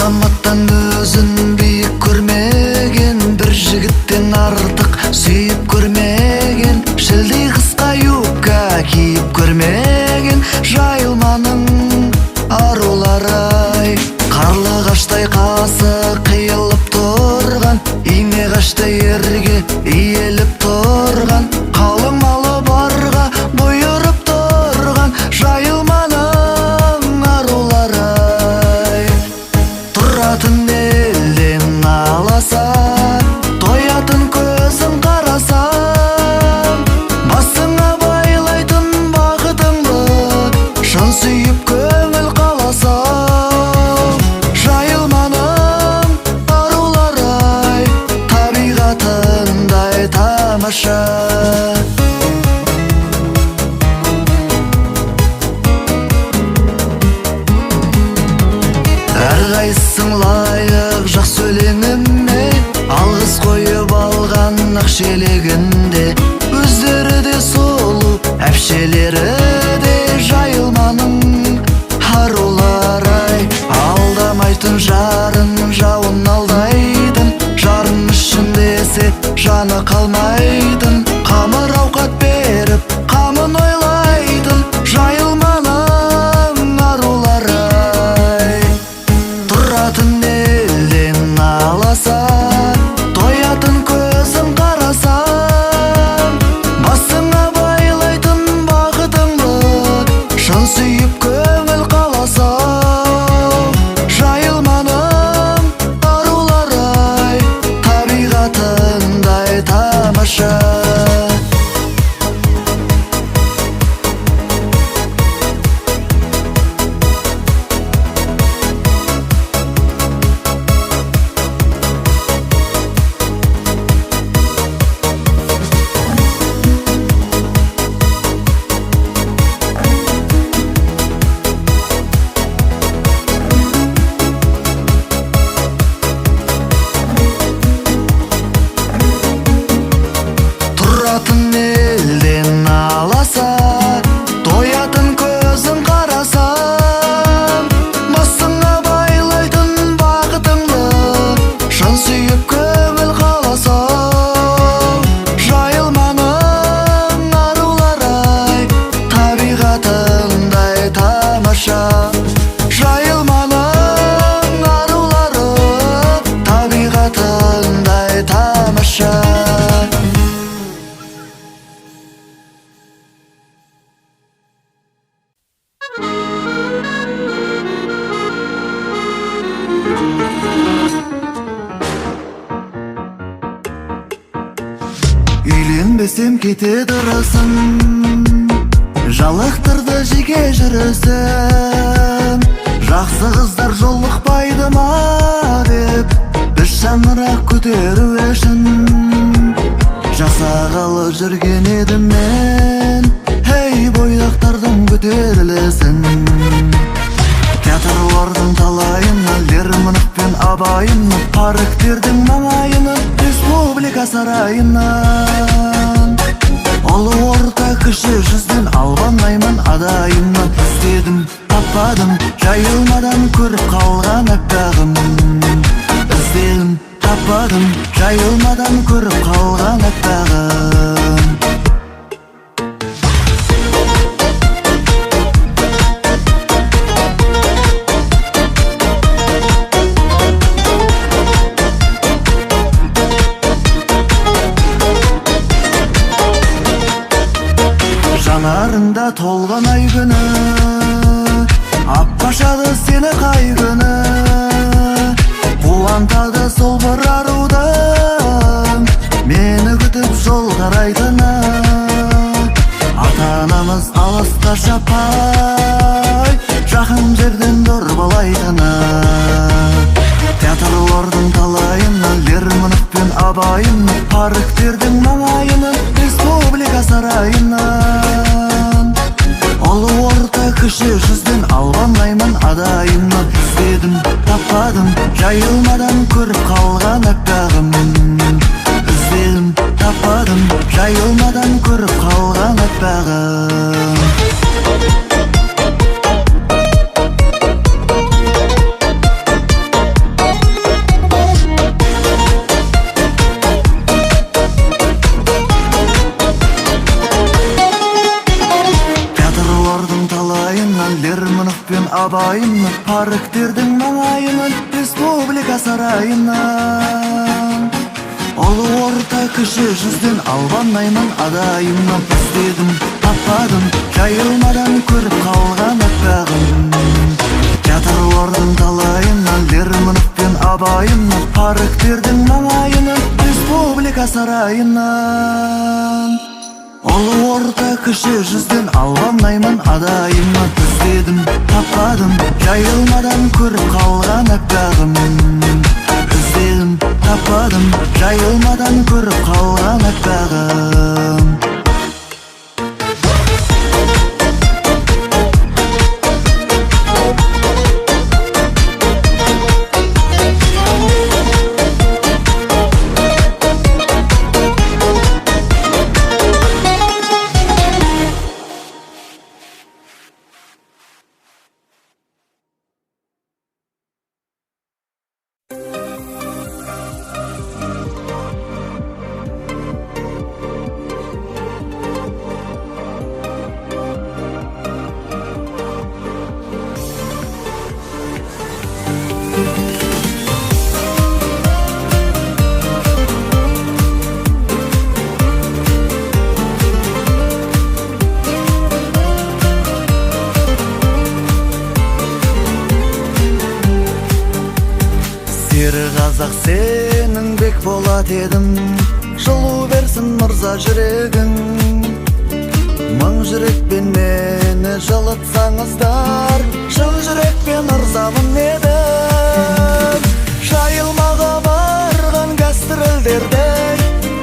Махаббаттан өзін биік көрмеген, бір жігіттен артық сүйіп көрмеген, шілдей қысқа юбка киіп көрмеген, жайылманың арулары-ай. Қарлығаштай қасы қиылып тұрған, ине қаштай ерге иеліп тұрған, қалың малы барға бұйырып тұрған, жайылманың арулары-ай. Тұратын елден аласа, тоятын көзін қараса, басыңа байлайтын бақытыңды шын сүйіп көңіл қаласа. Жайылманың арулары-ай, табиғатындай тамаша. Әрқайсың лайық жақсы өлеңіме, алғыс қойып алған ақ шелегінде, өздері де сұлу әпшелері де, жайылманың арулары-ай. Алдамайтын жарын жауын алдайтын, жарын үшін десе жаны қалмайтын, қамыр ауқат беріп қамын ойлайтын, жайылманың арулары-ай. Тұратын елден аласа, тоятын көзін қараса, басыңа байлайтын бақытыңды шын сүйіп көңіл қаласа. Жайылманың арулары-ай, табиғатындай тамаша. Тұратын елден аласа, тоятын көзін қараса, басыңа байлайтын бақытыңды шын сүйіп көңіл қаласа. Жайылманың арулары-ай, табиғатындай тамаша. Жайылманың арулары, табиғатындай тамаша. Үйленбесем кетеді ырысым, жалықтырды жеке жүрісім. Жақсы қыздар жолықпайды ма деп, біз шаңырақ көтеру үшін жасағалы жүрген едім мен, ей бойдақтардың көтерілесін. Театрлардың талайыны, Лермонтов пен Абайыны, парктердің маңайыны, республика сарайынан. Ұлы орта кіші жүзден албанаймын адайымнан. Іздедім, таппадым, жайылмадан көріп қалған әппағым. Іздедім, таппадым, жайылмадан көріп қалған әппағым. Жанарында толған ай күні, аппашады сені қай күні, қуантады сол бір арудың мені күтіп жол қарайтыны. Ата-анамыз алыста шаппай, жақын жерден дорбалайтыны. Театрлардың талайыны, Лермонтов пен Абайыны, парктердің маңайыны, республика сарайынан. Ұлы орта кіші жүзден албанаймын адайымнан. Іздедім, таппадым, жайылмадан көріп қалған әппағым. Іздедім, таппадым, жайылмадан көріп қалған әппағым. абайымны парыктердің маңайынан, республика сарайынан. Олы орта кіші жүзден албанаймын адайымнан. Іздедім, таппадым, жайылмадан көріп қалған аппағым. Театрлардың талайынан, Лермонтов пен абайымнан, парыктердің маңайынан, республика сарайынан. Олы орта кіші жүзден албанаймын адайымнан. Іздедім, таппадым, жайылмадан көріп қалған аппағым. Іздедім, таппадым, жайылмадан көріп қалған аппағым. Қазақ сенің бек болат едім, жылу берсін мырза жүрегің. Мың жүрекпен мені жылытсаңыздар, шын жүрекпен ырзамын едім. Жайылмаға барған гастрольдердей,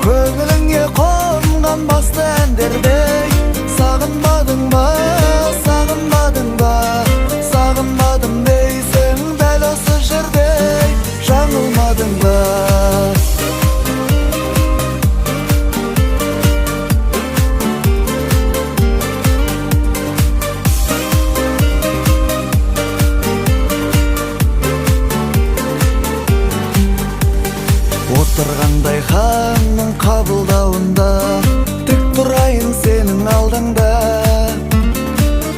көңіліңе қонған басты әндердей. Сағынбадың ба, сағынбадың ба, сағынбадым дейсің дәл осы жердей. Жаңылмадың ба? Отырғандай ханның қабылдауында, тік тұрайын сенің алдыңда.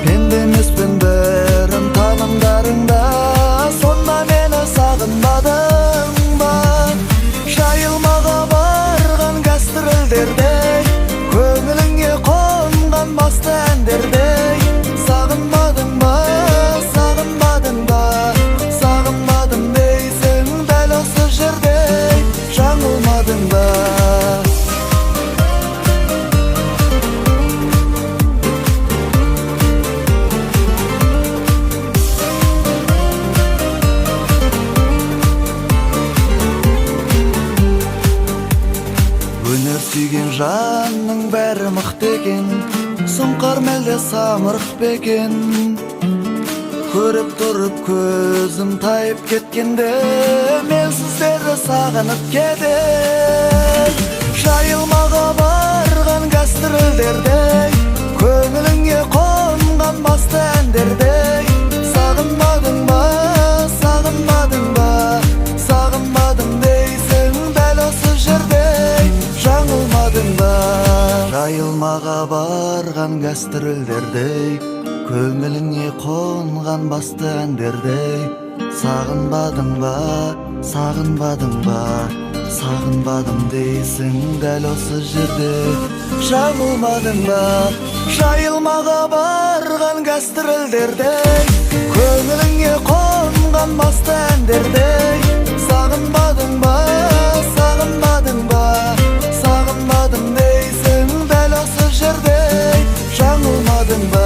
Пенде емеспін бірін танымдарыңда, сонда мені сағынбадың ба? Жайылмаға барған гастрольдердей, көңіліңе қонған басты әндердей. Сағынбадың ба, сағынбадың ба, сағынбадым дейсің дәл осы жердей. Жаңылмадың ба? Өнер сүйген жанның бәрі мықты екен, сұңқар мәлде самырық бекен. Көріп тұрып көзім тайып кеткенде, мен сіздерді сағынып кетем. Жайылмаға барған гастрольдердей, көңіліңе қонған басты әндердей. Сағынбадың ба, сағынбадың ба, сағынбадым дейсің дәл осы жердей. Жаңылмадың ба? Жайылмаға барған гастрольдердей, көңіліңе қонған басты әндердей. Сағынбадың ба, сағынбадың ба, сағынбадым дейсің дәл осы жерде. Жаңылмадың ба? Жайылмаға барған гастрольдердей, көңіліңе қонған басты әндердей. Сағынбадың ба, сағынбадың ба, сағынбадым дейсің дәл осы жерде. Жаңылмадың ба?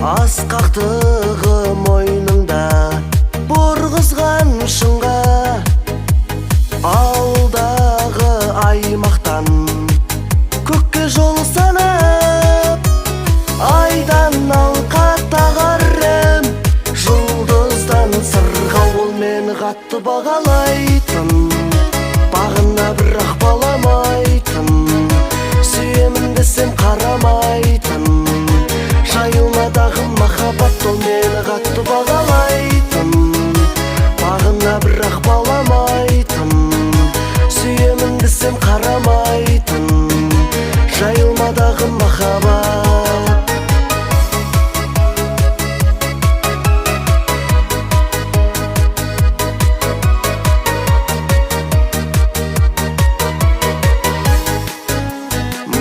Асқақтығы мойныңда бұрғызған шыңға, алдағы аймақтан көкке жол санап, айдан алқа тағарым, жұлдыздан сырға ол мені қатты бағалайтын, бағына бірақ баламайтын, сүйемін десем қарамайтын, жайылмадағы махаббат ол мені қатты бағалайтын, бағына бірақ баламайтын, сүйемін десем қарамайтын, жайылмадағы махаббат.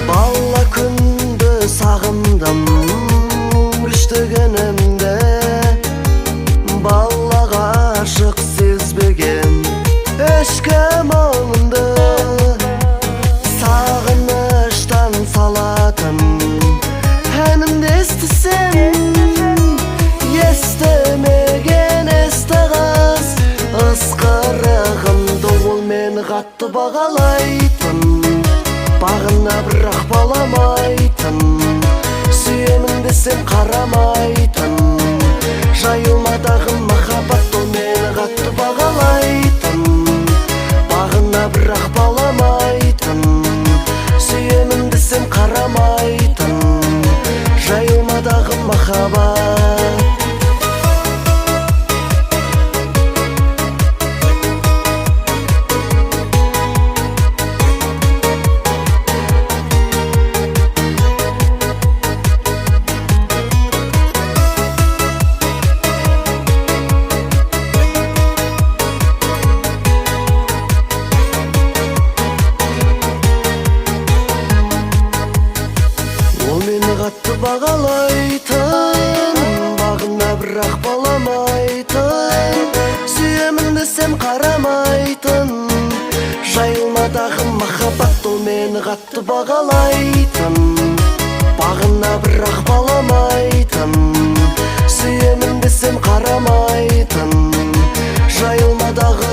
Бала күнді сағындым күштігінімді, балаға ғашық сезбеген ешкім мұңды, сағыныштан салатын әнімді естісем, естімеген есті қыз ысқырығымды ол мені қатты бағалайтын, бағына бірақ баламайтын, сүйемін десем қарамайтын, жайылмадағы махаббат ол мені қатты бағалайтын, бағына бірақ баламайтын, сүйемін десем қарамайтын, жайылмадағы махаббат. Қатты бағалайтын, бағына бірақ баламайтын, сүйемін десем қарамайтын, жайылмадағы махаббат ол мені қатты бағалайтын, бағына бірақ баламайтын, сүйемін десем қарамайтын, жайылмадағы